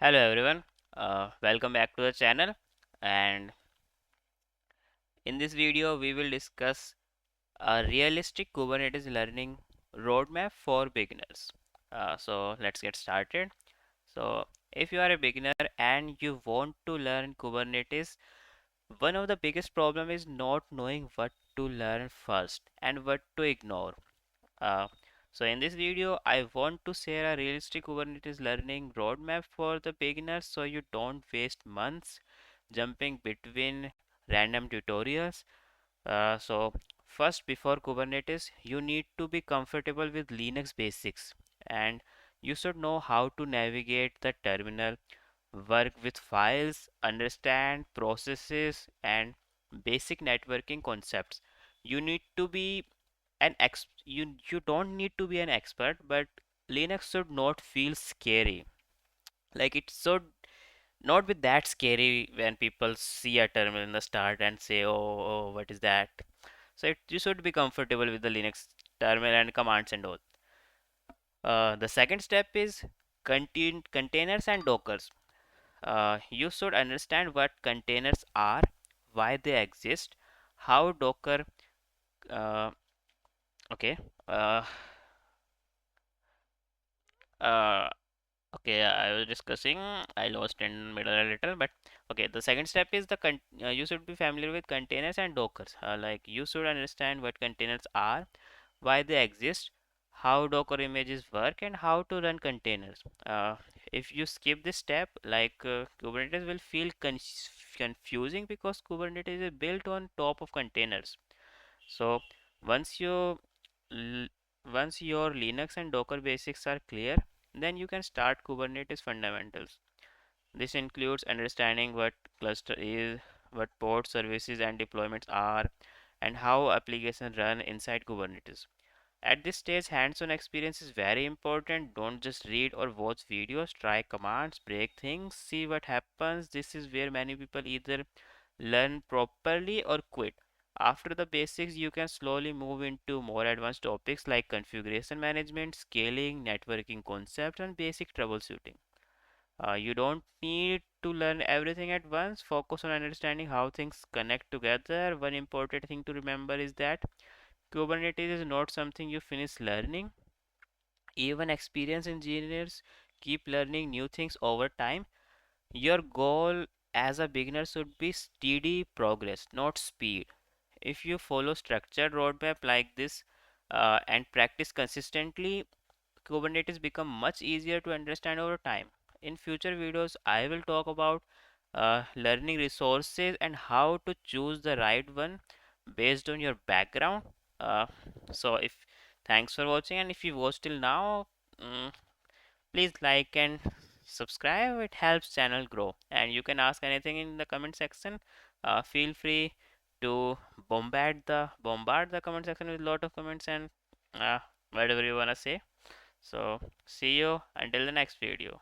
Hello everyone, welcome back to the channel. And in this video, we will discuss a realistic Kubernetes learning roadmap for beginners. So let's get started. So if you are a beginner and you want to learn Kubernetes, one of the biggest problem is not knowing what to learn first and what to ignore. Uh, so in this video, I want to share a realistic Kubernetes learning roadmap for the beginners so you don't waste months jumping between random tutorials. So first, before Kubernetes, you need to be comfortable with Linux basics and you should know how to navigate the terminal, work with files, understand processes, and basic networking concepts. You need to be you don't need to be an expert, but Linux should not feel scary. Like it should not be that scary when people see a terminal in the start and say, "Oh, what is that?" So you should be comfortable with the Linux terminal and commands and all. The second step is containers and dockers. You should understand what containers are, why they exist, how Docker. Uh, okay. Uh, uh, Okay, I was discussing. I lost in middle a little, but okay. The second step is you should be familiar with containers and dockers. Like you should understand what containers are, why they exist, how Docker images work, and how to run containers. If you skip this step, Kubernetes will feel confusing because Kubernetes is built on top of containers. So once you l- once your Linux and Docker basics are clear, then you can start Kubernetes fundamentals. This includes understanding what cluster is, what port services and deployments are, and how applications run inside Kubernetes. At this stage, hands-on experience is very important. Don't just read or watch videos, try commands, break things, see what happens. This is where many people either learn properly or quit. After the basics, you can slowly move into more advanced topics like configuration management, scaling, networking concepts, and basic troubleshooting. You don't need to learn everything at once. Focus on understanding how things connect together. One important thing to remember is that Kubernetes is not something you finish learning. Even experienced engineers keep learning new things over time. Your goal as a beginner should be steady progress, not speed. If you follow structured roadmap like this and practice consistently, Kubernetes become much easier to understand over time. In future videos, I will talk about learning resources and how to choose the right one based on your background. Uh, so if thanks for watching, and if you watch till now, mm, please like and subscribe. It helps channel grow, and you can ask anything in the comment section. Feel free to bombard the comment section with a lot of comments and whatever you wanna say. So see you until the next video.